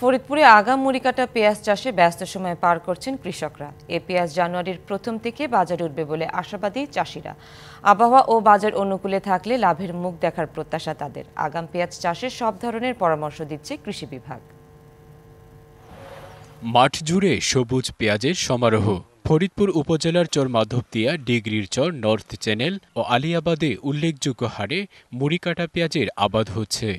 ফরিদপুরে আগাম মুড়িকাটা পেঁয়াজ চাষে ব্যস্ত সময় পার করছেন কৃষকরা। এ পেঁয়াজ জানুয়ারির প্রথম থেকে বাজারে উঠবে বলে আশাবাদী চাষিরা। আবহাওয়া ও বাজার অনুকূলে থাকলে লাভের মুখ দেখার প্রত্যাশা তাদের। আগাম পেঁয়াজ চাষে সব ধরনের পরামর্শ দিচ্ছে কৃষি বিভাগ। মাঠ জুড়ে সবুজ পেঁয়াজের সমারোহ। ফরিদপুর উপজেলার চর মাধবদিয়া, ডিগ্রির চর, নর্থ চ্যানেল ও আলিয়াবাদে উল্লেখযোগ্য হারে মুড়িকাটা পেঁয়াজের আবাদ হচ্ছে।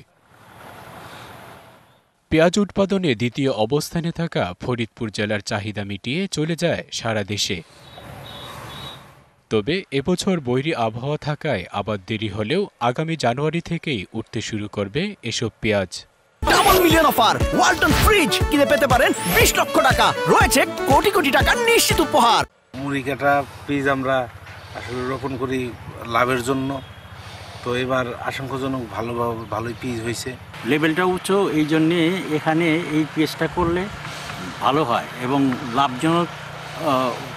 পেঁয়াজ উৎপাদনে দ্বিতীয় অবস্থানে থাকা ফরিদপুর জেলার চাহিদা মিটিয়ে চলে যায় সারা দেশে। তবে এবছর বৈরী আবহাওয়া থাকায় আবাদ দেরি হলেও আগামী জানুয়ারি থেকেই উঠতে শুরু করবে এসব পেঁয়াজ। Double million offer Walton fridge কিনে পেতে পারেন 20 লক্ষ টাকা, রয়েছে কোটি কোটি টাকার নিশ্চিত উপহার। মুড়িকাটা বীজ আমরা আসলে রোপণ করি লাভের জন্য, তো এবার আশঙ্কাজনক ভালোই বীজ হয়েছে। লেভেলটা উচ্চ, এই জন্যে এখানে এই পেঁয়াজটা করলে ভালো হয় এবং লাভজনক,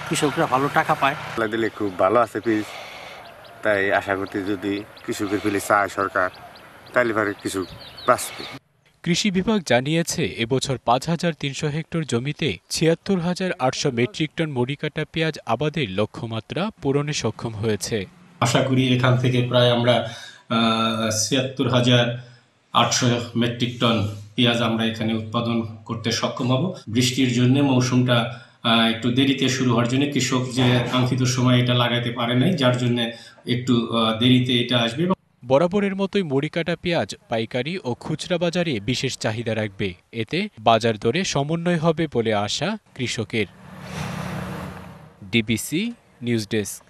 কৃষকরা ভালো টাকা পায়। দিলে খুব ভালো আছে বীজ, তাই আশা করতে যদি কৃষকের ফেলে চায় সরকার, তাহলে কৃষক বাঁচবে। কৃষি বিভাগ জানিয়েছে এবছর ৫,৩০০ হেক্টর জমিতে ৭৬,৮০০ মেট্রিক টন মুড়িকাটা পেঁয়াজ আবাদের লক্ষ্যমাত্রা পূরণে সক্ষম হয়েছে। আশা করি এখান থেকে প্রায় আমরা ৭৬,৮০০ মেট্রিক টন পেঁয়াজ আমরা এখানে উৎপাদন করতে সক্ষম হব। বৃষ্টির জন্য মৌসুমটা একটু দেরিতে শুরু হওয়ার জন্য কৃষক যে কাঙ্ক্ষিত সময় এটা লাগাতে পারে নাই, যার জন্য একটু দেরিতে এটা আসবে। বরাবরের মতোই মুড়িকাটা পেঁয়াজ পাইকারি ও খুচরা বাজারে বিশেষ চাহিদা রাখবে। এতে বাজার দরে সমন্বয় হবে বলে আশা কৃষকের। DBC news desk.